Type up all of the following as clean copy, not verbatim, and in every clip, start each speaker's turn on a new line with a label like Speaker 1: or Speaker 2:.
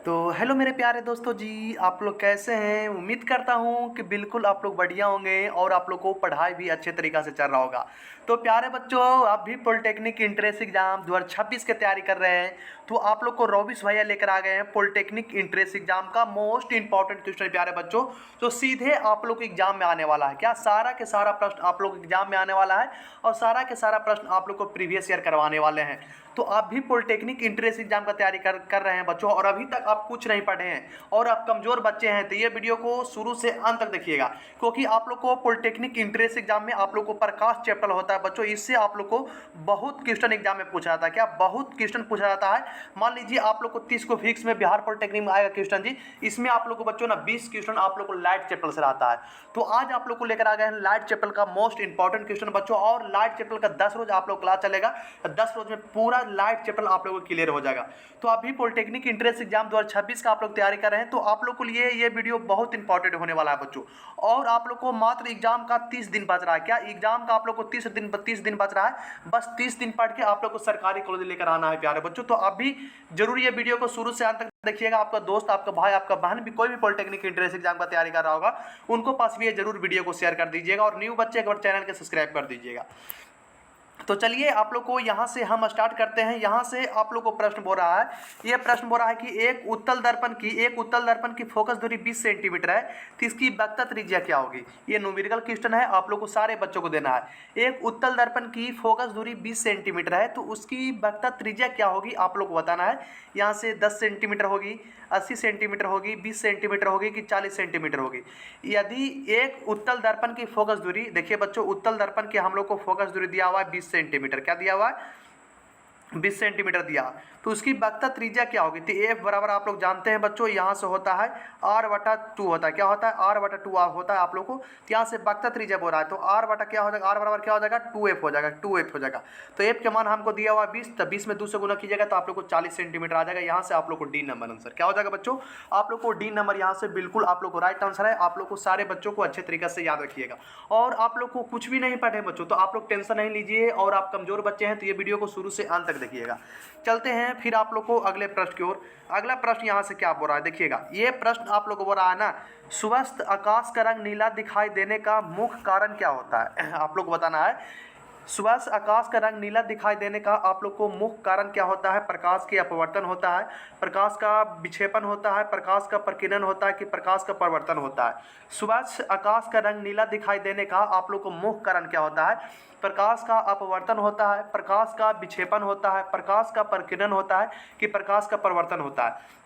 Speaker 1: तो हेलो मेरे प्यारे दोस्तों जी, आप लोग कैसे हैं? उम्मीद करता हूँ कि बिल्कुल आप लोग बढ़िया होंगे और आप लोग को पढ़ाई भी अच्छे तरीक़ा से चल रहा होगा। तो प्यारे बच्चों, आप भी पॉलिटेक्निक एंट्रेंस एग्ज़ाम 2026 की तैयारी कर रहे हैं, तो आप लोग को रोबिस भैया लेकर आ गए हैं पॉलिटेक्निक एंट्रेंस एग्ज़ाम का मोस्ट इंपॉर्टेंट क्वेश्चन प्यारे बच्चों, जो सीधे आप लोग को एग्ज़ाम में आने वाला है। क्या सारा के सारा प्रश्न आप लोग एग्ज़ाम में आने वाला है और सारा के सारा प्रश्न आप लोग को प्रीवियस ईयर करवाने वाले हैं। तो आप भी पॉलिटेक्निक एंट्रेंस एग्जाम का तैयारी कर रहे हैं बच्चों, और अभी तक आप कुछ नहीं पढ़े हैं और आप कमज़ोर बच्चे हैं, तो ये वीडियो को शुरू से अंत तक देखिएगा, क्योंकि आप लोग को पॉलिटेक्निक एंट्रेंस एग्जाम में आप लोग को प्रकाश चैप्टर होता है बच्चों। इससे आप लोग को बहुत क्वेश्चन एग्जाम में पूछा जाता है। क्या बहुत क्वेश्चन पूछा जाता है? मान लीजिए आप लोग को 30 को फिक्स में बिहार पॉलिटेक्निक में आएगा क्वेश्चन जी, इसमें आप लोग को बच्चों ना 20 क्वेश्चन आप लोग को लाइट चैप्टर से आता है। तो आज आप लोग को लेकर आ गए हैं लाइट चैप्टर का मोस्ट इंपॉर्टेंट क्वेश्चन बच्चों, और लाइट चैप्टर का 10 रोज आप लोग क्लास चलेगा। 10 रोज में पूरा लाइट चैप्टर आप लोगों को क्लियर हो जाएगा। तो अभी पॉलिटेक्निक एंट्रेंस एग्जाम 2026 का आप लोग तैयारी कर रहे हैं, तो आप लोग के लिए ये वीडियो बहुत इंपॉर्टेंट होने वाला है बच्चों। और आप लोग को मात्र एग्जाम का 30 दिन बच रहा है। क्या एग्जाम का आप लोग को 30 दिन बच रहा है? बस 30 दिन पढ़ के आप लोग को सरकारी कॉलेज लेकर आना है प्यारे बच्चों। तो अभी जरूर ये वीडियो को शुरू से अंत तक देखिएगा। आपका दोस्त, आपका भाई, आपका बहन भी कोई भी पॉलिटेक्निक एंट्रेंस एग्जाम का तैयारी कर रहा होगा, उनको पास भी ये जरूर वीडियो को शेयर कर दीजिएगा, और न्यू बच्चे एक बार चैनल के सब्सक्राइब कर दीजिएगा। तो चलिए आप लोग को यहाँ से हम स्टार्ट करते हैं। यहाँ से आप लोग को प्रश्न बोल रहा है, ये प्रश्न बोल रहा है कि एक उत्तल दर्पण की फोकस दूरी 20 सेंटीमीटर है, तो इसकी वक्रता त्रिज्या क्या होगी? ये न्यूमेरिकल क्वेश्चन है, आप लोग को सारे बच्चों को देना है। एक उत्तल दर्पण की फोकस दूरी 20 सेंटीमीटर है, तो उसकी वक्रता त्रिज्या क्या होगी आप लोग को बताना है। यहाँ से 10 सेंटीमीटर होगी, 80 सेंटीमीटर होगी, 20 सेंटीमीटर होगी कि 40 सेंटीमीटर होगी। यदि एक उत्तल दर्पण की फोकस दूरी, देखिए बच्चों, उत्तल दर्पण की हम लोग को फोकस दूरी दिया हुआ है 20 सेंटीमीटर। क्या दिया हुआ है? 20 सेंटीमीटर दिया, तो उसकी वक्रता त्रिज्या क्या होगी? तो एफ बराबर आप लोग जानते हैं बच्चों, यहाँ से होता है r/2 होता है। क्या होता है? r/2 होता है आप लोग को। तो यहाँ से वक्रता त्रिज्या बोल रहा है, तो r बटा क्या हो जाएगा? r बराबर क्या हो जाएगा? 2f हो जाएगा, 2f हो जाएगा। तो f के मान हमको दिया हुआ है 20, तो 20 में 2 से गुना कीजिएगा तो आप लोग को 40 सेंटीमीटर आ जाएगा। यहाँ से आप लोग को डी नंबर आंसर क्या हो जाएगा बच्चों? आप लोग को डी नंबर यहाँ से बिल्कुल आप लोग को राइट आंसर है। आप लोग को सारे बच्चों को अच्छे तरीके से याद रखिएगा, और आप लोग को कुछ भी नहीं पढ़े बच्चों, तो आप लोग टेंशन नहीं लीजिए, और आप कमजोर बच्चे हैं तो ये वीडियो को शुरू से अंत तक देखिएगा। चलते हैं फिर आप लोग को अगले प्रश्न की ओर। अगला प्रश्न यहाँ से क्या बोल रहा है, देखिएगा। ये प्रश्न आप लोग को बोल रहा है ना, सुबह आकाश का रंग नीला दिखाई देने का मुख्य कारण क्या होता है? आप लोग को बताना है। सुबह आकाश का रंग नीला दिखाई देने का आप लोग को मुख्य कारण क्या होता है? प्रकाश के अपवर्तन होता है, प्रकाश का विक्षेपण होता है, प्रकाश का प्रकीर्णन होता है, कि प्रकाश का परिवर्तन होता है? सुबह आकाश का रंग नीला दिखाई देने का आप लोग को मुख्य कारण क्या होता है? प्रकाश का अपवर्तन होता है, प्रकाश का विक्षेपण होता है, प्रकाश का प्रकीर्णन होता है, कि प्रकाश का परिवर्तन होता है?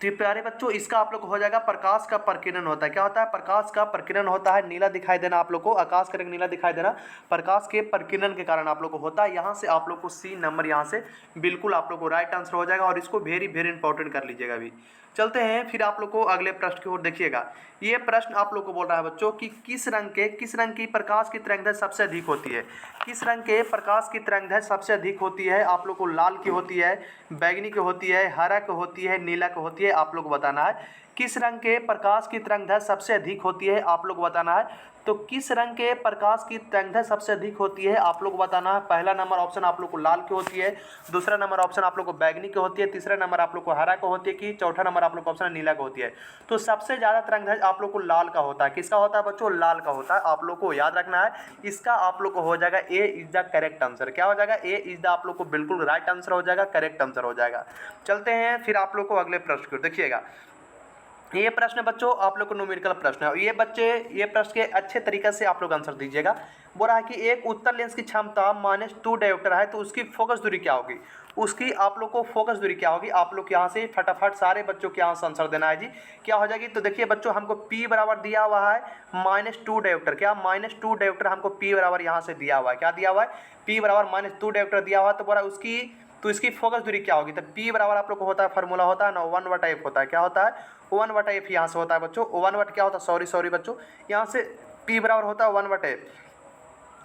Speaker 1: तो प्यारे बच्चों, इसका आप लोग को हो जाएगा प्रकाश का प्रकीर्णन होता है। क्या होता है? प्रकाश का प्रकीर्णन होता है। नीला दिखाई देना आप लोग को, आकाश का रंग नीला दिखाई देना प्रकाश के प्रकीर्णन के कारण आप लोग को होता है। यहाँ से आप लोग को सी नंबर यहाँ से बिल्कुल आप लोग को राइट आंसर हो जाएगा, और इसको वेरी वेरी इंपॉर्टेंट कर लीजिएगा। अभी चलते हैं फिर आप लोग को अगले प्रश्न की ओर। देखिएगा, ये प्रश्न आप लोग को बोल रहा है बच्चों कि किस रंग की प्रकाश की तरंगदैर्घ्य सबसे अधिक होती है? किस रंग के प्रकाश की तरंगदैर्घ्य सबसे अधिक होती है? आप लोग को लाल की होती है, बैगनी की होती है, हरा की होती है, नीला की होती है? आप लोग को बताना है। किस रंग के प्रकाश की तरंगदैर्घ्य सबसे अधिक होती है? आप लोग को बताना है। तो किस रंग के प्रकाश की तरंगदैर्घ्य सबसे अधिक होती है? आप लोग को बताना है। पहला नंबर ऑप्शन आप लोग को लाल की होती है, दूसरा नंबर ऑप्शन आप लोग को बैगनी की होती है, तीसरा नंबर आप लोग को हरा को होती है, कि चौथा नंबर आप लोग को ऑप्शन नीला को होती है? तो सबसे ज़्यादा तरंगदैर्घ्य आप लोग को लाल का होता है। किसका होता है बच्चों? लाल का होता है। आप लोग को याद रखना है, इसका आप लोग को हो जाएगा ए इज द करेक्ट आंसर। क्या हो जाएगा? ए इज द आप लोग को बिल्कुल राइट आंसर हो जाएगा, करेक्ट आंसर हो जाएगा। चलते हैं फिर आप लोग को अगले प्रश्न की। देखिएगा, ये प्रश्न बच्चों आप लोग को न्यूमेरिकल प्रश्न है, और ये बच्चे ये प्रश्न के अच्छे तरीके से आप लोग आंसर दीजिएगा। बोल रहा है कि एक उत्तल लेंस की क्षमता -2 डायोप्टर है, तो उसकी फोकस दूरी क्या होगी? उसकी आप लोग को फोकस दूरी क्या होगी? आप लोग यहाँ से फटाफट सारे बच्चों के यहाँ से आंसर देना है जी। क्या हो जाएगी? तो देखिए बच्चों, हमको P बराबर दिया हुआ है -2 डायोप्टर। क्या? -2 डायोप्टर हमको P बराबर यहाँ से दिया हुआ है। क्या दिया हुआ है? P बराबर -2 डायोप्टर दिया हुआ है। तो बोला उसकी, तो इसकी फोकस दूरी क्या होगी? तो P बराबर आप लोग को होता है, फार्मूला होता है ना, 1/f होता है। क्या होता है? 1/f यहाँ से होता है बच्चों। 1/, क्या होता है? सॉरी बच्चों, यहाँ से P बराबर होता है 1/f।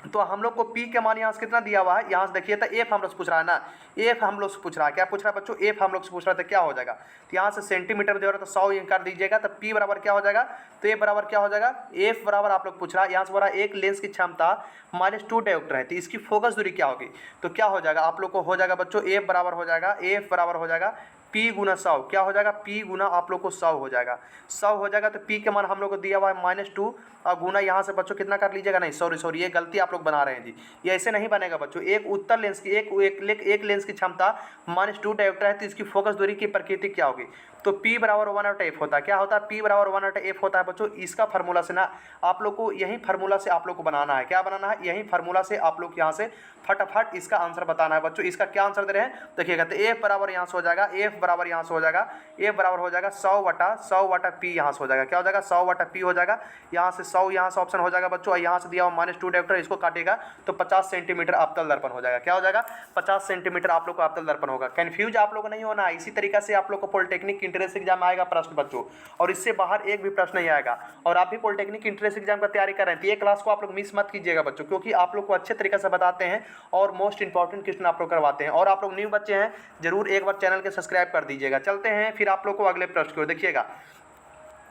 Speaker 1: तो हम लोग को P के मान यहाँ से कितना दिया हुआ है? यहाँ से देखिए, तो F हम लोग से पूछ रहा है ना, F हम लोग से पूछ रहा है। क्या पूछ रहा है बच्चों? F हम लोग से पूछ रहा है। तो क्या हो जाएगा? तो यहाँ से सेंटीमीटर दे रहा है, तो 100 कर दीजिएगा। तो P बराबर क्या हो जाएगा? तो F बराबर क्या हो जाएगा? F बराबर आप लोग पूछ रहा है, यहाँ से बोल रहा है एक लेंस की क्षमता -2 डायोप्टर है, तो इसकी फोकस दूरी क्या होगी? तो क्या हो जाएगा? आप लोग को हो जाएगा बच्चों, F बराबर हो जाएगा, F बराबर हो जाएगा P गुना 100 क्या हो जाएगा, P गुना आप लोग को 100 हो जाएगा, 100 हो जाएगा। तो P के मान हम लोग को दिया हुआ है -2 और गुना यहाँ से बच्चों कितना कर लीजिएगा, नहीं सॉरी ये गलती आप लोग बना रहे हैं जी, ये ऐसे नहीं बनेगा बच्चों। एक उत्तर लेंस की एक लेंस की क्षमता -2 डायोप्टर है, तो इसकी फोकस दूरी की प्रकृति क्या होगी, तो P बराबर 1/f होता है। क्या होता है, P बराबर 1/f होता है बच्चों। इसका फार्मूला से ना आप लोग को यही फार्मूला से आप लोग को बनाना है, क्या बनाना है, यही फार्मूला से आप लोग यहाँ से फटाफट इसका आंसर बताना है बच्चों। इसका क्या आंसर दे रहे हैं देखिएगा, तो F बराबर यहाँ से हो जाएगा, F बराबर यहाँ से हो जाएगा, F बराबर हो जाएगा 100/100 P यहाँ से हो जाएगा, क्या हो जाएगा 100/P हो जाएगा। यहाँ से 100 यहाँ से ऑप्शन हो जाएगा बच्चों, यहाँ से दिया हुआ -2 डायोप्टर, इसको काटेगा तो 50 सेंटीमीटर अवतल दर्पण हो जाएगा, क्या हो जाएगा 50 सेंटीमीटर आप लोग को अवतल दर्पण होगा। कंफ्यूज आप लोग को नहीं होना, इसी तरीका से आप लोग को पॉलिटेक्निक इंट्रेंस एग्जाम आएगा प्रश्न बच्चों, और इससे बाहर एक भी प्रश्न नहीं आएगा। और आप भी पॉलिटेक्निक इंट्रेंस एग्जाम का तैयारी कर रहे हैं तो ये क्लास को आप लोग मिस मत कीजिएगा बच्चों, क्योंकि आप लोग को अच्छे तरीके से बताते हैं और मोस्ट इंपॉर्टेंट क्वेश्चन आप लोग करवाते हैं। और आप लोग न्यू बच्चे हैं जरूर एक बार चैनल के सब्सक्राइब कर दीजिएगा। चलते हैं फिर आप लोग को अगले प्रश्न की ओर, देखिएगा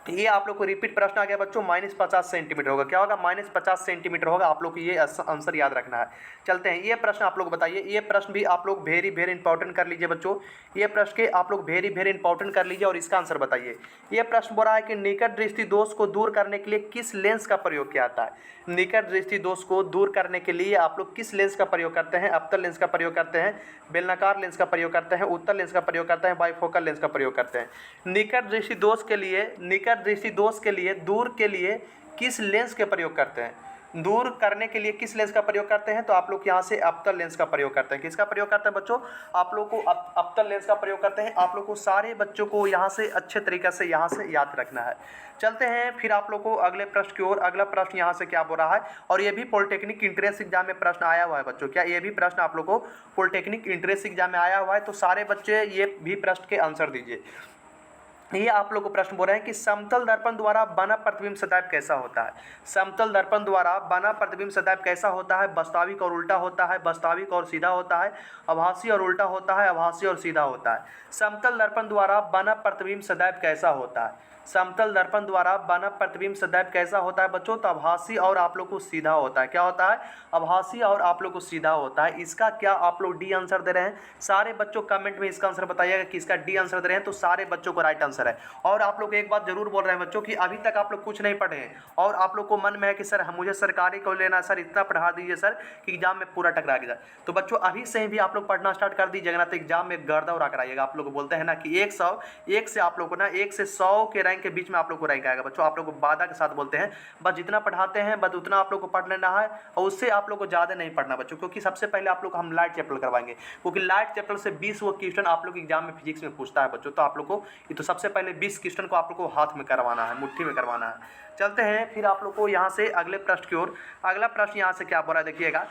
Speaker 1: ये आप लोग को रिपीट प्रश्न आ गया बच्चों, -50 सेंटीमीटर होगा, क्या होगा -50 सेंटीमीटर होगा, आप लोग को ये आंसर याद रखना है। चलते हैं ये प्रश्न आप लोग बताइए, ये प्रश्न भी आप लोग वेरी इंपॉर्टेंट कर लीजिए बच्चों, ये प्रश्न के आप लोग वेरी इंपॉर्टेंट कर लीजिए और इसका आंसर बताइए। ये प्रश्न बोल रहा है कि निकट दृष्टि दोष को दूर करने के लिए किस लेंस का प्रयोग किया जाता है। निकट दृष्टि दोष को दूर करने के लिए आप लोग किस लेंस का प्रयोग करते हैं, अवतल लेंस का प्रयोग करते हैं, बेलनाकार लेंस का प्रयोग करते हैं, उत्तल लेंस का प्रयोग करते हैं, बाइफोकल लेंस का प्रयोग करते हैं। निकट दृष्टि दोष के लिए दूर के लिए किस लेंस के प्रयोग करते हैं, दूर करने के लिए किस लेंस का प्रयोग करते हैं, तो आप लोग यहाँ से अवतल लेंस का प्रयोग करते हैं। किसका प्रयोग करते हैं बच्चों, आप लोग को अवतल लेंस का प्रयोग करते हैं। आप लोग को सारे बच्चों को यहाँ से अच्छे तरीके से यहाँ से याद रखना है। चलते हैं फिर आप लोग को अगले प्रश्न की ओर। अगला प्रश्न यहाँ से क्या बोल रहा है, और ये भी पॉलिटेक्निक इंट्रेंस एग्जाम में प्रश्न आया हुआ है बच्चों, क्या ये भी प्रश्न आप लोग को पॉलिटेक्निक इंट्रेंस एग्जाम में आया हुआ है, तो सारे बच्चे ये भी प्रश्न के आंसर दीजिए। ये आप लोग को प्रश्न बोल रहे हैं कि समतल दर्पण द्वारा बना प्रतिबिंब सदैव कैसा होता है। समतल दर्पण द्वारा बना प्रतिबिंब सदैव कैसा होता है, वास्तविक और उल्टा होता है, वास्तविक और सीधा होता है, आभासी और उल्टा होता है, आभासी और सीधा होता है। समतल दर्पण द्वारा बना प्रतिबिंब सदैव कैसा होता है, समतल दर्पण द्वारा बना प्रतिबिंब सदैव कैसा होता है बच्चों, तो आभासी और आप लोग को सीधा होता है। क्या होता है, आभासी और आप लोग को सीधा होता है। इसका क्या आप लोग डी आंसर दे रहे हैं, सारे बच्चों कमेंट में इसका आंसर बताइएगा कि इसका डी आंसर दे रहे हैं, तो सारे बच्चों को राइट आंसर है। और आप लोग एक बात जरूर बोल रहे हैं बच्चों कि अभी तक आप लोग कुछ नहीं पढ़े हैं और आप लोग को मन में है कि सर मुझे सरकारी को लेना है, सर इतना पढ़ा दीजिए सर कि एग्जाम में पूरा टकरा गया। तो बच्चों अभी से भी आप लोग पढ़ना स्टार्ट कर दीजिएगा ना, तो एग्जाम में गर्दा उड़ा कराइएगा। आप लोग बोलते हैं ना कि 1 से आप लोग को ना 1 से 100 के रैंक के बीच में आप लोग को रैंक आएगा बच्चों। आप लोग को वादा के साथ बोलते हैं, बस जितना पढ़ाते हैं बस उतना आप लोग को पढ़ लेना है और उससे आप लोग को ज़्यादा नहीं पढ़ना बच्चों, क्योंकि सबसे पहले आप लोग हम लाइट चैप्टर करवाएंगे, क्योंकि लाइट चैप्टर से 20 वो क्वेश्चन आप लोग एग्जाम में फिजिक्स में पूछता है बच्चों। तो आप लोग को ये तो सबसे पहले 20 क्वेश्चन को आप लोग को हाथ में करवाना है, मुट्ठी में करवाना है। चलते हैं फिर आप लोग को यहाँ से अगले प्रश्न की ओर। अगला प्रश्न यहाँ से क्या बोल रहा है देखिएगा,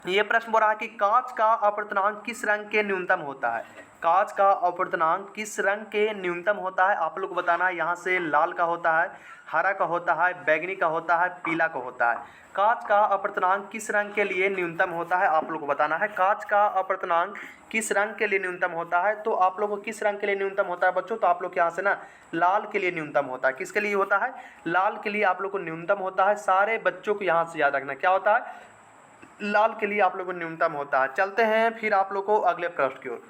Speaker 1: ये प्रश्न बोल रहा है कि कांच का अपवर्तनांक किस रंग के न्यूनतम होता है। कांच का अपवर्तनांक किस रंग के न्यूनतम होता है, आप लोग को बताना है। यहाँ से लाल का होता है, हरा का होता है, बैगनी का होता है, पीला का होता है। कांच का अपवर्तनांक किस रंग के लिए न्यूनतम होता है, आप लोग को बताना है। कांच का अपवर्तनांक किस रंग के लिए न्यूनतम होता है, तो आप लोग को किस रंग के लिए न्यूनतम होता है बच्चों, तो आप लोग यहाँ से ना लाल के लिए न्यूनतम होता है। किसके लिए होता है, लाल के लिए आप लोग को न्यूनतम होता है। सारे बच्चों को यहाँ से याद रखना क्या होता है, लाल के लिए आप लोग को न्यूनतम होता है। चलते हैं फिर आप लोग को अगले प्रश्न की ओर।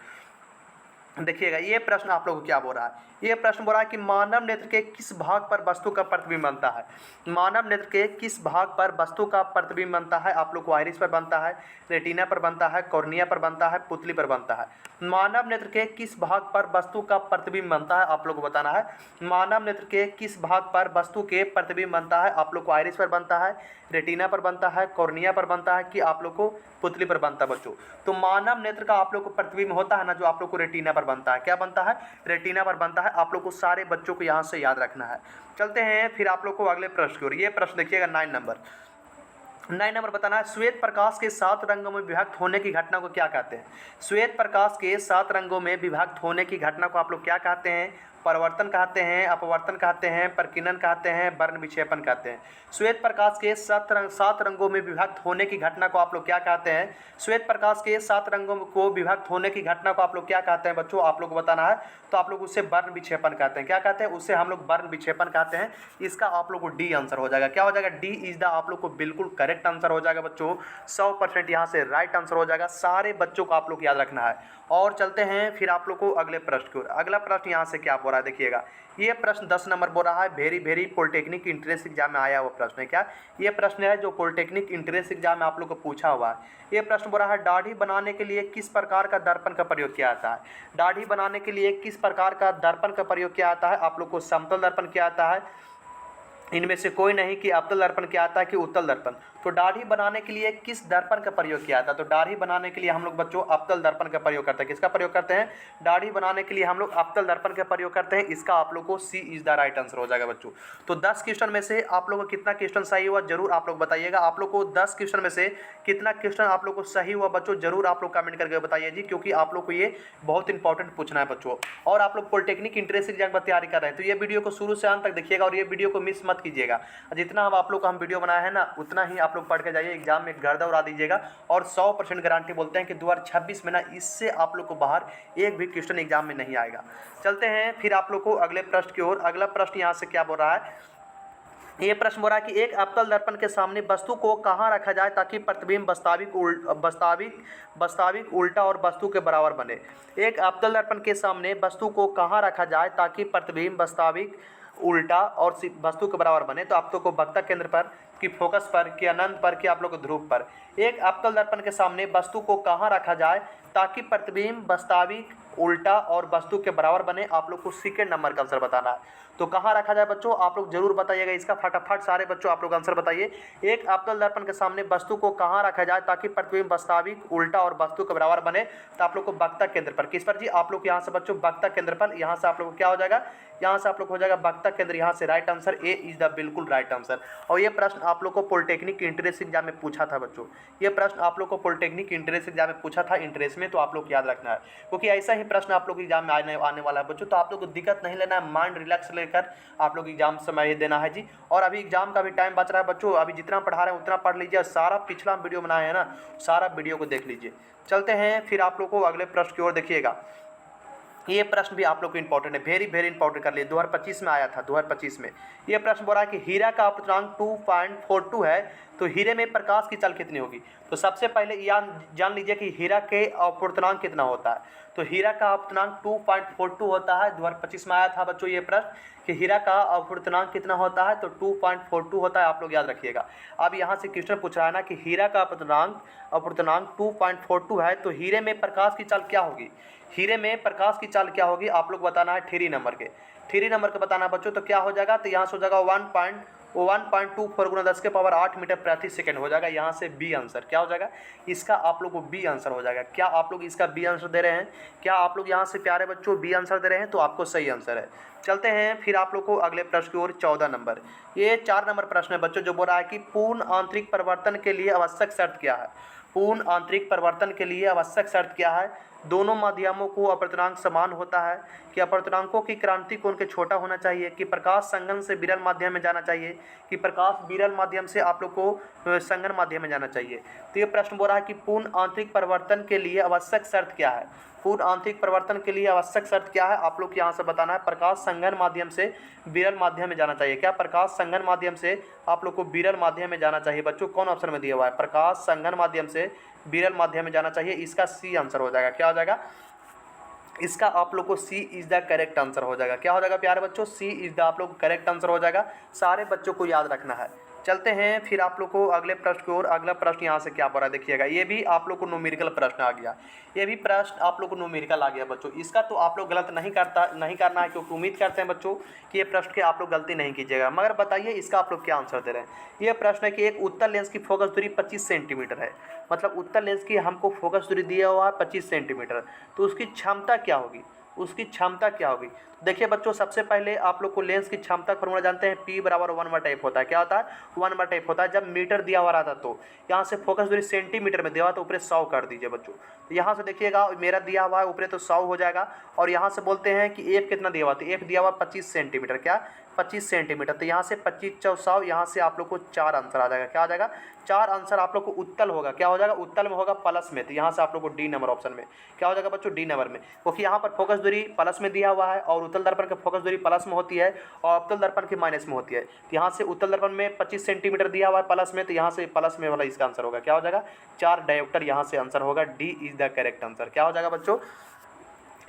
Speaker 1: देखिएगा ये प्रश्न आप लोग को क्या बोल रहा है, ये प्रश्न बोल रहा है कि मानव नेत्र के किस भाग पर वस्तु का प्रतिबिंब बनता है। मानव नेत्र के किस भाग पर वस्तु का प्रतिबिंब बनता है, आप लोग को आइरिस पर बनता है, रेटिना पर बनता है, कॉर्निया पर बनता है, पुतली पर बनता है। मानव नेत्र के किस भाग पर वस्तु का प्रतिबिंब बनता है, आप लोग को बताना है। मानव नेत्र के किस भाग पर वस्तु के प्रतिबिंब बनता है, आप लोग को आइरिस पर बनता है, रेटिना पर बनता है, कॉर्निया पर बनता है, कि आप लोग को पुतली पर बनता है बच्चों। तो मानव नेत्र का आप लोग को प्रतिबिंब होता है ना, जो आप लोग को रेटिना पर बनता है। क्या बनता है, रेटिना पर बनता है। आप लोग को सारे बच्चों को यहाँ से याद रखना है। चलते हैं फिर आप लोग को अगले प्रश्न की ओर। ये प्रश्न देखिएगा 9 नंबर बताना है, श्वेत प्रकाश के 7 रंगों में विभक्त होने की घटना को क्या कहते हैं। श्वेत प्रकाश के 7 रंगों में विभक्त होने की घटना को आप लोग क्या कहते हैं, परावर्तन कहते हैं, अपवर्तन कहते हैं, प्रकीर्णन कहते हैं, वर्ण विक्षेपण कहते हैं। श्वेत प्रकाश के 7 रंगों में विभक्त होने की घटना को आप लोग क्या कहते हैं? श्वेत प्रकाश के 7 रंगों को विभक्त होने की घटना को आप लोग क्या कहते हैं बच्चों? आप लोग को बताना है। तो आप लोग उससे वर्ण विक्षेपण कहते हैं। क्या कहते हैं? उससे हम लोग वर्ण विक्षेपण कहते हैं। इसका आप लोग को डी आंसर हो जाएगा। क्या हो जाएगा? डी इज द आप लोग को बिल्कुल करेक्ट आंसर हो जाएगा बच्चों। 100% यहाँ से राइट आंसर हो जाएगा। सारे बच्चों को आप लोग याद रखना है। और चलते हैं फिर आप लोग को अगले प्रश्न की ओर। अगला प्रश्न यहाँ से क्या बोल रहा है देखिएगा। ये प्रश्न 10 नंबर बोल रहा है। वेरी पॉलिटेक्निक इंट्रेंस एग्जाम में आया हुआ प्रश्न है। क्या ये प्रश्न है जो पॉलिटेक्निक इंट्रेंस एग्जाम में आप लोग को पूछा हुआ है। ये प्रश्न बोल रहा है, दाढ़ी बनाने के लिए किस प्रकार का दर्पण का प्रयोग किया जाता है? दाढ़ी बनाने के लिए किस प्रकार का दर्पण का प्रयोग किया जाता है? आप लोग को समतल दर्पण किया जाता है, इनमें से कोई नहीं कि अवतल दर्पण क्या आता है कि उत्तल दर्पण। तो दाढ़ी बनाने के लिए किस दर्पण का प्रयोग किया था? तो दाढ़ी बनाने के लिए हम लोग बच्चों अवतल दर्पण का प्रयोग करते हैं। किसका प्रयोग करते हैं? दाढ़ी बनाने के लिए हम लोग अवतल दर्पण का प्रयोग करते हैं। इसका आप लोग को सी इज द राइट आंसर हो जाएगा बच्चों। तो 10 क्वेश्चन में से आप लोग को कितना क्वेश्चन सही हुआ जरूर आप लोग बताइएगा। आप लोग को 10 क्वेश्चन में से कितना क्वेश्चन आप लोग को सही हुआ बच्चों जरूर आप लोग कमेंट करके बताइए जी, क्योंकि आप लोग को ये बहुत इंपॉर्टेंट पूछना है बच्चों। और आप लोग पॉलिटेक्निक इंट्रेंस एग्जाम की तैयारी कर रहे हैं तो ये वीडियो को शुरू से अंत तक देखिएगा और ये वीडियो को मिस मत कीजिएगा। जितना आप लोग का हम वीडियो बनाया है ना उतना ही आप लोग पढ़ के जाइए, एग्जाम में गर्दा उड़ा दीजिएगा। और 100% गारंटी बोलते हैं कि 2026 में ना इससे आप लोग को बाहर एक भी क्वेश्चन एग्जाम में नहीं आएगा। चलते हैं फिर आप लोग को अगले प्रश्न की ओर। अगला प्रश्न यहाँ से क्या बोल रहा है? ये प्रश्न बोल रहा है कि एक अवतल दर्पण के सामने वस्तु को कहाँ रखा जाए ताकि प्रतिबिंब वास्तविक उल्टा और वस्तु के बराबर बने। एक अवतल दर्पण के सामने वस्तु को कहाँ रखा जाए ताकि प्रतिबिंब वास्तविक उल्टा और वस्तु के बराबर बने। तो आप लोग को वक्ता केंद्र पर कि फोकस पर कि अनंत पर कि आप लोग को ध्रुव पर। एक अवतल दर्पण के सामने वस्तु को कहाँ रखा जाए ताकि प्रतिबिंब वास्तविक उल्टा और वस्तु के बराबर बने। आप लोग को सेकंड नंबर का आंसर बताना है। तो कहाँ रखा जाए बच्चों आप लोग जरूर बताइएगा। इसका फटाफट सारे बच्चों आप लोग आंसर बताइए। एक अवतल दर्पण के सामने वस्तु को कहाँ रखा जाए ताकि प्रतिबिंब वास्तविक उल्टा और वस्तु के बराबर बने। तो आप लोग को वक्ता केंद्र पर। किस पर जी? आप लोग यहाँ से बच्चों वक्ता केंद्र पर। यहाँ से आप लोग को क्या हो जाएगा? यहाँ से आप लोग हो जाएगा वक्ता केंद्र। यहाँ से right answer A is the बिल्कुल राइट आंसर। और ये प्रश्न आप लोग को पॉलिटेक्निक इंट्रेंस एग्जाम में पूछा था बच्चों। ये प्रश्न आप लोग को पॉलिटेक्निक इंट्रेंस एग्जाम में पूछा था इंट्रेंस में। तो आप लोग याद रखना है क्योंकि ऐसा ही प्रश्न आप लोग एग्जाम में आने वाला है बच्चों। तो आप लोग को दिक्कत नहीं लेना है, माइंड रिलैक्स लेकर आप लोग एग्जाम समय देना है जी। और अभी एग्जाम का भी टाइम बच रहा है बच्चों। अभी जितना पढ़ा रहे हैं उतना पढ़ लीजिए। सारा पिछला वीडियो बनाया है ना, सारा वीडियो को देख लीजिए। चलते हैं फिर आप लोग को अगले प्रश्न की ओर। देखिएगा ये प्रश्न भी आप लोग को इंपॉर्टेंट है, वेरी इंपॉर्टेंट कर लिए। 2025 में आया था। 2025 में ये प्रश्न बोल रहा है कि हीरा का अपूर्णांक 2.42 है तो हीरे में प्रकाश की चाल कितनी होगी। तो सबसे पहले जान लीजिए कि हीरा के अपूर्णांक कितना होता है। तो हीरा का अपूर्णांक 2.42 होता है। 2025 में आया था बच्चों ये प्रश्न कि हीरा का अपूर्णांक कितना होता है। तो 2.42 होता है। आप लोग याद रखिएगा। अब यहाँ से क्वेश्चन पूछ रहा है ना कि हीरा का अपूर्णांक 2.42 है तो हीरे में प्रकाश की चाल क्या होगी। हीरे में प्रकाश की चाल क्या होगी आप लोग बताना है। 3 नंबर के बताना बच्चों। तो क्या हो जाएगा? तो यहाँ से हो जाएगा 1.24 गुना 10 के पावर 8 मीटर प्रति सेकंड हो जाएगा। यहाँ से बी आंसर क्या हो जाएगा? इसका आप लोग को बी आंसर हो जाएगा। क्या आप लोग इसका बी आंसर दे रहे हैं? क्या आप लोग यहाँ से प्यारे बच्चों बी आंसर दे रहे हैं? तो आपको सही आंसर है। चलते हैं फिर आप लोग को अगले प्रश्न की ओर। 14 नंबर। ये 4 नंबर प्रश्न है बच्चों जो बोल रहा है कि पूर्ण आंतरिक परिवर्तन के लिए आवश्यक शर्त क्या है। पूर्ण आंतरिक परिवर्तन के लिए आवश्यक शर्त क्या है? दोनों माध्यमों को अपर्तनांक समान होता है कि अपर्तनांकों की क्रांति कोण के छोटा होना चाहिए कि प्रकाश संगन से विरल माध्यम में जाना चाहिए कि प्रकाश विरल माध्यम से आप लोग को संगन माध्यम में जाना चाहिए। तो ये प्रश्न बोल रहा है कि पूर्ण आंतरिक परिवर्तन के लिए आवश्यक शर्त क्या है। पूर्ण आंतरिक परिवर्तन के लिए आवश्यक शर्त क्या है आप लोग यहाँ से बताना है। प्रकाश संगन माध्यम से विरल माध्यम में जाना चाहिए। क्या प्रकाश संगन माध्यम से आप लोग को विरल माध्यम में जाना चाहिए बच्चों? कौन ऑप्शन में दिया हुआ है? प्रकाश संगन माध्यम से विरल माध्यम में जाना चाहिए। इसका सी आंसर हो जाएगा। क्या हो जाएगा? इसका आप लोग को सी इज द करेक्ट आंसर हो जाएगा। क्या हो जाएगा प्यारे बच्चों? सी इज द आप लोग करेक्ट आंसर हो जाएगा। सारे बच्चों को याद रखना है। चलते हैं फिर आप लोग को अगले प्रश्न की ओर। अगला प्रश्न यहाँ से क्या बोल रहा है देखिएगा। ये भी आप लोग को न्यूमेरिकल प्रश्न आ गया। ये भी प्रश्न आप लोग को न्यूमेरिकल आ गया बच्चों। इसका तो आप लोग गलत नहीं करना है क्योंकि उम्मीद करते हैं बच्चों कि ये प्रश्न के आप लोग गलती नहीं कीजिएगा। मगर बताइए इसका आप लोग क्या आंसर दे रहे हैं। ये प्रश्न है कि एक उत्तल लेंस की फोकस दूरी 25 सेंटीमीटर है। मतलब उत्तल लेंस की हमको फोकस दूरी दिया हुआ है 25 सेंटीमीटर। तो उसकी क्षमता क्या होगी? उसकी क्षमता क्या होगी। देखिए बच्चों, सबसे पहले आप लोग को लेंस की क्षमता का फॉर्मूला जानते हैं, P बराबर 1/f होता है। क्या होता है? 1/f होता है। जब मीटर दिया हुआ रहता तो यहाँ से फोकस दूरी सेंटीमीटर में दिया हुआ तो ऊपर 100 कर दीजिए बच्चों। तो यहाँ से देखिएगा मेरा दिया हुआ है ऊपर तो 100 हो जाएगा, और यहाँ से बोलते हैं कि एफ कितना दिया हुआ, तो एफ दिया हुआ 25 सेंटीमीटर। क्या? 25 सेंटीमीटर। तो यहाँ से 25 × 100, यहाँ से आप लोग को 4 आंसर आ जाएगा। क्या आ जाएगा? 4 आंसर आप लोग को उत्तल होगा। क्या हो जाएगा? उत्तल में होगा प्लस में, तो यहाँ से आप लोग को डी नंबर ऑप्शन में क्या हो जाएगा बच्चों? डी नंबर में, क्योंकि यहाँ पर फोकस दूरी प्लस में दिया हुआ है और उत्तल दर्पण का फोकस दूरी प्लस में होती है और अवतल दर्पण की माइनस में होती है। तो यहाँ से उत्तल दर्पण में 25 सेंटीमीटर दिया हुआ है प्लस में, तो यहाँ से प्लस में वाला इसका आंसर होगा। क्या हो जाएगा? 4 डायोप्टर यहाँ से आंसर होगा। D is the correct answer. क्या हो जाएगा बच्चों?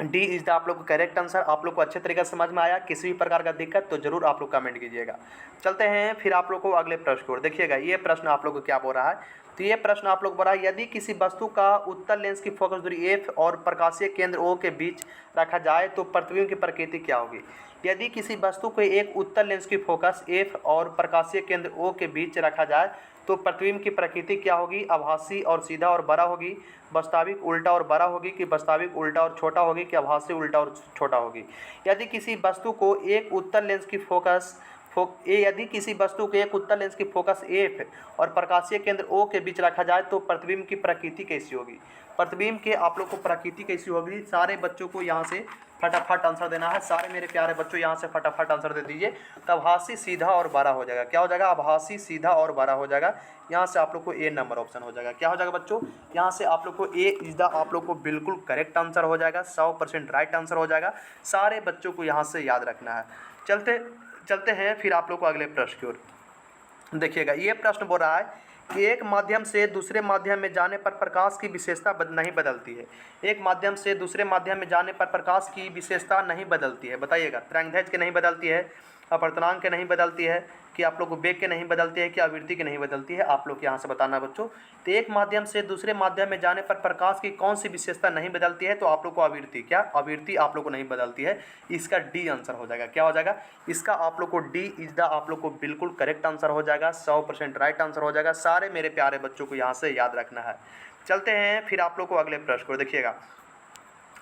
Speaker 1: डी इज द आप लोग को करेक्ट आंसर। आप लोग को अच्छे तरीके से समझ में आया? किसी भी प्रकार का दिक्कत तो जरूर आप लोग कमेंट कीजिएगा। चलते हैं फिर आप लोग को अगले प्रश्न को। देखिएगा ये प्रश्न आप लोग को क्या बोल रहा है, तो ये प्रश्न आप लोग बोल रहा है, यदि किसी वस्तु का उत्तल लेंस की फोकस दूरी एफ और प्रकाशीय केंद्र ओ के बीच रखा जाए तो प्रतिबिंब की प्रकृति क्या होगी। यदि किसी वस्तु को एक उत्तल लेंस की फोकस एफ और प्रकाशीय केंद्र ओ के बीच रखा जाए तो प्रतिबिंब की प्रकृति क्या होगी। आभासी और सीधा और बड़ा होगी, वास्तविक उल्टा और बड़ा होगी, कि वास्तविक उल्टा और छोटा होगी, कि आभासी उल्टा और छोटा होगी। यदि किसी वस्तु को एक उत्तल लेंस की यदि किसी वस्तु को एक उत्तल लेंस की फोकस एफ और प्रकाशीय केंद्र ओ के बीच रखा जाए तो प्रतिबिंब की प्रकृति कैसी होगी। प्रतिबिंब के आप लोग को प्रकृति कैसी होगी, सारे बच्चों को यहाँ से फटाफट आंसर देना है। सारे मेरे प्यारे बच्चों यहाँ से फटाफट आंसर दे दीजिए। तो आभासी, सीधा और बड़ा हो जाएगा। क्या हो जाएगा? आभासी, सीधा और बड़ा हो जाएगा। यहाँ से आप लोग को ए नंबर ऑप्शन हो जाएगा। क्या हो जाएगा बच्चों? यहाँ से आप लोग को ए इज द आप लोग को बिल्कुल करेक्ट आंसर हो जाएगा। 100% राइट आंसर हो जाएगा। सारे बच्चों को यहाँ से याद रखना है। चलते हैं फिर आप लोग को अगले प्रश्न की ओर। देखिएगा ये प्रश्न बोल रहा है कि एक माध्यम से दूसरे माध्यम में जाने पर प्रकाश की विशेषता नहीं बदलती है। एक माध्यम से दूसरे माध्यम में जाने पर प्रकाश की विशेषता नहीं बदलती है। बताइएगा, तरंगदैर्घ्य के नहीं बदलती है, अपवर्तनांक के नहीं बदलती है, कि आप लोग को वेग के नहीं बदलती है, कि आवृत्ति की नहीं बदलती है। आप लोग यहाँ से बताना बच्चों। तो एक माध्यम से दूसरे माध्यम में जाने पर प्रकाश की कौन सी विशेषता नहीं बदलती है, तो आप लोग को आवृत्ति। क्या? आवृत्ति आप लोग को नहीं बदलती है। इसका डी आंसर हो जाएगा। क्या हो जाएगा? इसका आप लोग को डी इज द आप लोग को बिल्कुल करेक्ट आंसर हो जाएगा। 100% राइट आंसर हो जाएगा। सारे मेरे प्यारे बच्चों को यहाँ से याद रखना है। चलते हैं फिर आप लोग को अगले प्रश्न को। देखिएगा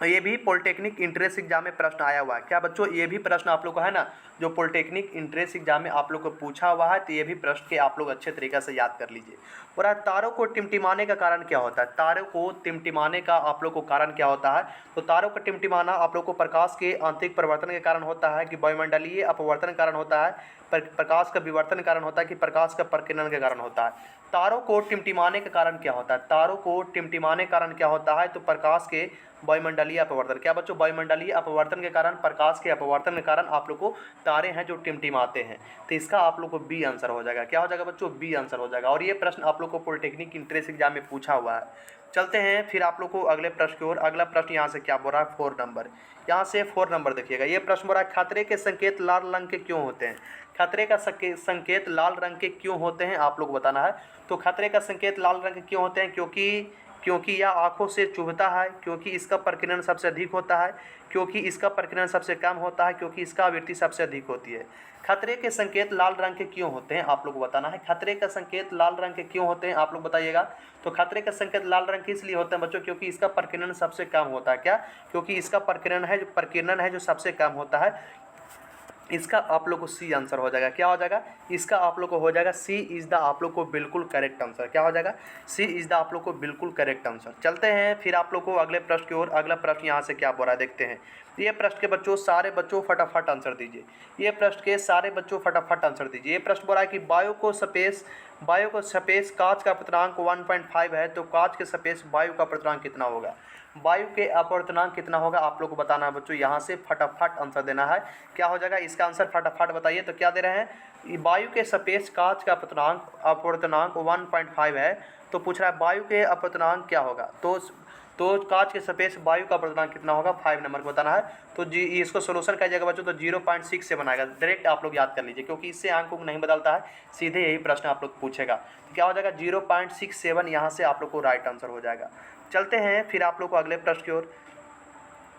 Speaker 1: ये भी पॉलिटेक्निक इंट्रेंस एग्जाम में प्रश्न आया हुआ है। क्या बच्चों? ये भी प्रश्न आप लोग को है ना, जो पॉलिटेक्निक इंट्रेंस एग्जाम में आप लोग को पूछा हुआ है, तो ये भी प्रश्न के आप लोग अच्छे तरीके से याद कर लीजिए। और तारों को टिमटिमाने का कारण क्या होता है। तारों को टिमटिमाने का आप लोग को कारण क्या होता है, तो तारों का टिमटिमाना आप लोग को प्रकाश के आंतरिक परिवर्तन के कारण होता है, कि वायुमंडलीय अपवर्तन के कारण होता है, प्रकाश का विवर्तन के कारण होता है, कि प्रकाश का प्रकीर्णन के कारण होता है। तारों को टिमटिमाने के कारण क्या होता है। तारों को टिमटिमाने के कारण क्या होता है, तो प्रकाश के वायुमंडलीय अपवर्तन। क्या बच्चों? वायुमंडलीय अपवर्तन के कारण, प्रकाश के अपवर्तन के कारण आप लोग को तारे हैं जो टिमटिमाते हैं। तो इसका आप लोग को बी आंसर हो जाएगा। क्या हो जाएगा बच्चों? बी आंसर हो जाएगा। और ये प्रश्न आप लोग को पॉलिटेक्निक इंट्रेंस एग्जाम में पूछा हुआ है। चलते हैं फिर आप लोग को अगले प्रश्न की ओर। अगला प्रश्न यहाँ से क्या बोल रहा है, 4 नंबर। यहाँ से 4 नंबर देखिएगा। ये प्रश्न बोल रहा है, खतरे के संकेत लाल रंग के क्यों होते हैं। खतरे का संकेत लाल रंग के क्यों होते हैं, आप लोग बताना है। तो खतरे का संकेत लाल रंग के क्यों होते हैं, क्योंकि यह आँखों से चुभता है, क्योंकि इसका प्रकीर्णन सबसे अधिक होता है, क्योंकि इसका प्रकीर्णन सबसे कम होता है, क्योंकि इसका आवृत्ति सबसे अधिक होती है। खतरे के संकेत लाल रंग के क्यों होते हैं, आप लोग बताना है। खतरे का संकेत लाल रंग के क्यों होते हैं, आप लोग बताइएगा। तो खतरे का संकेत लाल रंग के इसलिए होते हैं बच्चों, क्योंकि इसका प्रकीर्णन सबसे कम होता है। क्या? क्योंकि इसका प्रकीर्णन है जो सबसे कम होता है। इसका आप लोग को सी आंसर हो जाएगा। क्या हो जाएगा? इसका आप लोग को हो जाएगा सी इज़ द आप लोग को बिल्कुल करेक्ट आंसर। क्या हो जाएगा? सी इज़ द आप लोग को बिल्कुल करेक्ट आंसर। चलते हैं फिर आप लोग को अगले प्रश्न की ओर। अगला प्रश्न यहाँ से क्या बोल रहा है देखते हैं। ये प्रश्न के बच्चों सारे बच्चों फटाफट आंसर दीजिए। ये प्रश्न के सारे बच्चों फटाफट आंसर दीजिए। ये प्रश्न बोल रहा है कि वायु को सपेस कांच का अपवर्तनांक 1.5 है, तो कांच के सपेस वायु का अपवर्तनांक कितना होगा। वायु के अपवर्तनांक कितना होगा, आप लोग को बताना है बच्चों। यहाँ से फटाफट आंसर देना है। क्या हो जाएगा? इसका आंसर फटाफट बताइए। तो क्या दे रहे हैं, वायु के सपेस कांच का अपवर्तनांक 1.5 है, तो पूछ रहा है वायु के अपवर्तनांक क्या होगा। तो कांच के सपेस वायु का अपवर्तनांक कितना होगा, 5 नंबर को बताना है। तो जी इसको सोल्यूशन कीजिएगा बच्चों, तो 0.6 से बनाएगा। डायरेक्ट आप लोग याद कर लीजिए, क्योंकि इससे अंक नहीं बदलता है, सीधे यही प्रश्न आप लोग पूछेगा। तो क्या हो जाएगा? 0.67 यहाँ से आप लोग को राइट आंसर हो जाएगा। चलते हैं फिर आप लोग को अगले प्रश्न की ओर।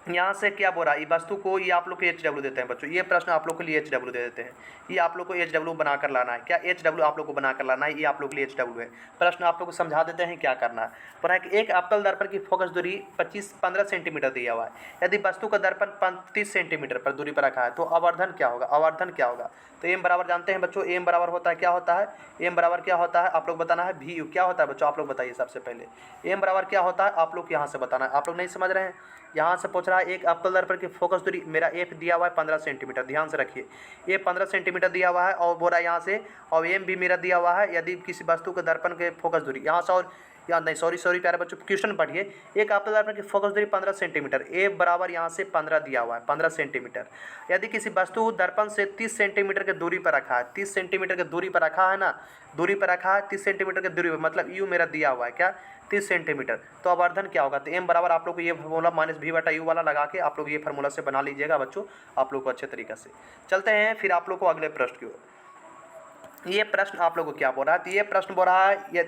Speaker 1: यहाँ से क्या बोल रहा है, ये वस्तु को ये आप लोग को एच डब्ल्यू देते हैं बच्चों, ये प्रश्न आप लोग के लिए एच डब्ल्यू दे देते हैं, ये आप लोग को एच डब्ल्यू बना कर लाना है। क्या एच डब्ल्यू आप लोग को बना कर लाना है, ये आप लोग के लिए एच डब्ल्यू है। प्रश्न आप लोग को समझा देते हैं क्या करना है। पर है कि एक अवतल दर्पण की फोकस दूरी 15 सेंटीमीटर दिया हुआ है, यदि वस्तु का दर्पण 35 सेंटीमीटर पर दूरी पर रखा है तो आवर्धन क्या होगा, आवर्धन क्या होगा। तो एम बराबर जानते हैं बच्चों, एम बराबर होता है क्या होता है, एम बराबर क्या होता है आप लोग बताना है, भी यू क्या होता है बच्चों आप लोग बताइए सबसे पहले। एम बराबर क्या होता है आप लोग यहाँ से बताना है, आप लोग नहीं समझ रहे हैं। यहाँ से पूछ रहा है एक अवतल दर्पण की फोकस दूरी, मेरा एफ दिया हुआ है 15 सेंटीमीटर, ध्यान से रखिए ये 15 सेंटीमीटर दिया हुआ है और बोल रहा है यहाँ से, और एम भी मेरा दिया हुआ है, यदि किसी वस्तु के दर्पण के फोकस दूरी यहाँ से, और यहाँ नहीं सॉरी प्यारे बच्चों क्वेश्चन पढ़िए। एक अवतल दर्पण की फोकस दूरी 15 सेंटीमीटर, ए बराबर यहाँ से 15 दिया हुआ है 15 सेंटीमीटर, यदि किसी वस्तु दर्पण से 30 सेंटीमीटर की दूरी पर रखा है, 30 सेंटीमीटर की दूरी पर रखा है ना, दूरी पर रखा है 30 सेंटीमीटर की दूरी पर, मतलब यू मेरा दिया हुआ है क्या 30 सेंटीमीटर, तो आवर्धन क्या होगा। तो एम बराबर आप लोग को ये फार्मूला माइनस भी बटा यू वाला लगा के आप लोग ये फार्मूला से बना लीजिएगा बच्चों, आप लोग को अच्छे तरीके से। चलते हैं फिर आप लोग को अगले प्रश्न की ओर। ये प्रश्न आप लोग को क्या बोल रहा है, तो ये प्रश्न बोल रहा है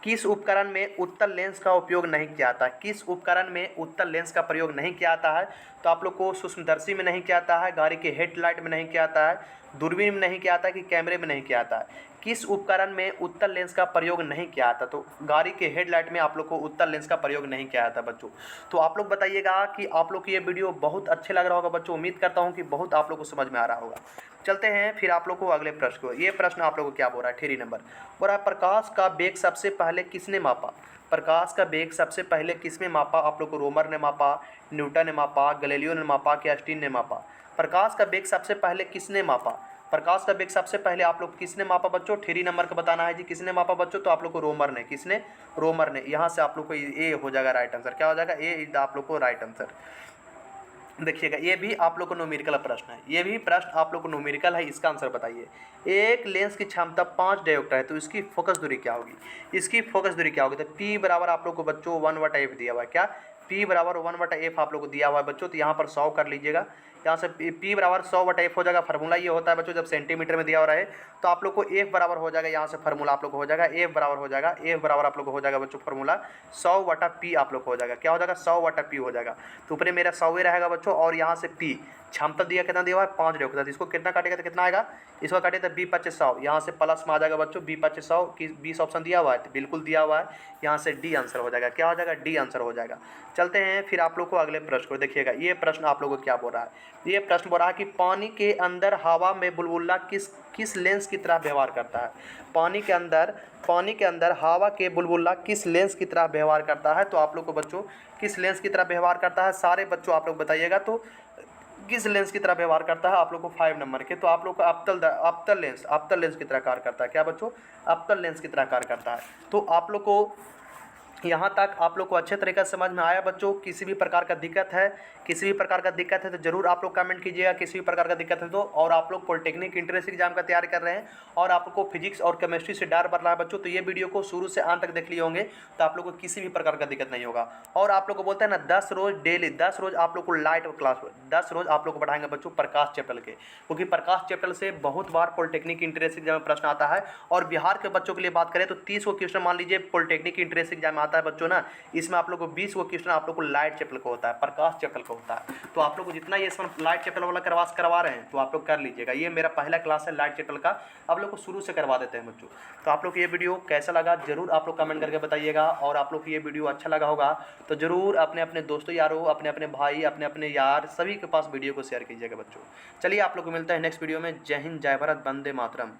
Speaker 1: किस उपकरण में उत्तल लेंस का उपयोग नहीं किया जाता है, किस उपकरण में उत्तल लेंस का प्रयोग नहीं किया जाता है। तो आप लोग को सूक्ष्मदर्शी में नहीं किया जाता है, गाड़ी के हेडलाइट में नहीं किया जाता है, दूरबीन में नहीं किया जाता है, कि कैमरे में नहीं किया जाता है। किस उपकरण में उत्तल लेंस का प्रयोग नहीं किया जाता, तो गाड़ी के हेडलाइट में आप लोग को उत्तल लेंस का प्रयोग नहीं किया जाता बच्चों। तो आप लोग बताइएगा कि आप लोग को ये वीडियो बहुत अच्छे लग रहा होगा बच्चों, उम्मीद करता हूँ कि बहुत आप लोग को समझ में आ रहा होगा। चलते हैं फिर आप लोग को अगले प्रश्न को। ये प्रश्न आप लोग को क्या बोल रहा है, थ्री नंबर बोल रहा है प्रकाश का वेग सबसे पहले किसने मापा, प्रकाश का वेग सबसे पहले किसने मापा। आप लोग को रोमर ने मापा, न्यूटन ने मापा, गैलीलियो ने मापा, कि आइंस्टीन ने मापा। प्रकाश का वेग सबसे पहले किसने मापा, प्रकाश का वेग सबसे पहले आप लोग किसने मापा बच्चों, थ्री नंबर का बताना है जी किसने मापा बच्चों। तो आप लोग को रोमर ने, किसने, रोमर ने। यहाँ से आप लोग को ए हो जाएगा राइट आंसर, क्या हो जाएगा ए इज आप लोग को राइट आंसर। देखिएगा ये भी आप लोग को न्यूमेरिकल प्रश्न है, ये भी प्रश्न आप लोग को न्यूमेरिकल है, इसका आंसर बताइए। एक लेंस की क्षमता 5 डायोप्टर है तो इसकी फोकस दूरी क्या होगी, इसकी फोकस दूरी क्या होगी। तो पी बराबर आप लोग को बच्चों 1/f दिया हुआ है, क्या पी बराबर 1/f आप लोग को दिया हुआ है बच्चों। तो यहाँ पर 100 कर लीजिएगा, यहाँ से पी बराबर 100/f हो जाएगा। फार्मूला ये होता है बच्चों जब सेंटीमीटर में दिया हो रहा है तो आप लोग को एफ बराबर हो जाएगा, यहाँ से फार्मूला आप लोग को हो जाएगा एफ बराबर हो जाएगा, एफ बराबर आप लोग को हो जाएगा बच्चों फार्मूला 100/p आप लोग को हो जाएगा, क्या हो जाएगा 100/p हो जाएगा। तो ऊपर मेरा 100 ही रहेगा बच्चों, और यहाँ से p क्षमता दिया कितना दिया हुआ है 5 डायोप्टर, इसको कितना काटेगा तो कितना आएगा, इसको काटेगा तो 20/100, यहाँ से प्लस में आ जाएगा बच्चों 20/100 की 20 ऑप्शन दिया हुआ है तो बिल्कुल दिया हुआ है, यहाँ से डी आंसर हो जाएगा, क्या हो जाएगा डी आंसर हो जाएगा। चलते हैं फिर आप लोग को अगले प्रश्न को। देखिएगा ये प्रश्न आप लोग को क्या बोल रहा है, ये प्रश्न बोल रहा है कि पानी के अंदर हवा में बुलबुला किस लेंस की तरह व्यवहार करता है। पानी के अंदर हवा के बुलबुला किस लेंस की तरह व्यवहार करता है। तो आप लोग को बच्चों किस लेंस की तरह व्यवहार करता है, सारे बच्चों आप लोग बताइएगा। तो किस लेंस की तरह व्यवहार करता है आप लोग को 5 नंबर के। तो आप लोग को अवतल लेंस की तरह कार्य करता है, क्या बच्चों अवतल लेंस की तरह कार्य करता है। तो आप लोग को यहाँ तक आप लोग को अच्छे तरीके से समझ में आया बच्चों। किसी भी प्रकार का दिक्कत है, किसी भी प्रकार का दिक्कत है तो ज़रूर आप लोग कमेंट कीजिएगा, किसी भी प्रकार का दिक्कत है तो। और आप लोग पॉलिटेक्निक इंट्रेंस एग्जाम का तैयारी कर रहे हैं और आपको फिजिक्स और केमिस्ट्री से डर बढ़ रहा है बच्चों, तो ये वीडियो को शुरू से अंत तक देख लिए होंगे तो आप लोग को किसी भी प्रकार का दिक्कत नहीं होगा। और आप लोग को बोलते हैं ना 10 रोज़ डेली 10 रोज़ आप लोग को लाइट क्लास 10 रोज़ आप लोग को पढ़ाएंगे बच्चों प्रकाश चैप्टर के, क्योंकि प्रकाश चैप्टर से बहुत बार पॉलिटेक्निक इंट्रेंस एग्जाम में प्रश्न आता है। और बिहार के बच्चों के लिए बात करें तो 30 को क्वेश्चन मान लीजिए पॉलिटेक्निक इंट्रेंस एग्जाम में आता है बच्चों ना, इसमें आप लोग को 20 को क्वेश्चन आप लोग को लाइट चैप्टर का होता है, प्रकाश चैप्टर का होता है। तो आप लोग को जितना ये इसमें लाइट चैप्टर वाला करवा रहे हैं तो आप लोग कर लीजिएगा। ये मेरा पहला क्लास है लाइट चैप्टर का, आप लोग को शुरू से करवा देते हैं बच्चों। तो आप लोग को ये वीडियो कैसा लगा जरूर आप लोग कमेंट करके बताइएगा। और आप लोग को ये वीडियो अच्छा लगा होगा तो जरूर अपने अपने दोस्तों यारों, अपने अपने भाई, अपने अपने यार सभी के पास वीडियो को शेयर कीजिएगा बच्चों। चलिए आप लोग को मिलता है नेक्स्ट वीडियो में। जय हिंद, जय भारत, वंदे मातरम।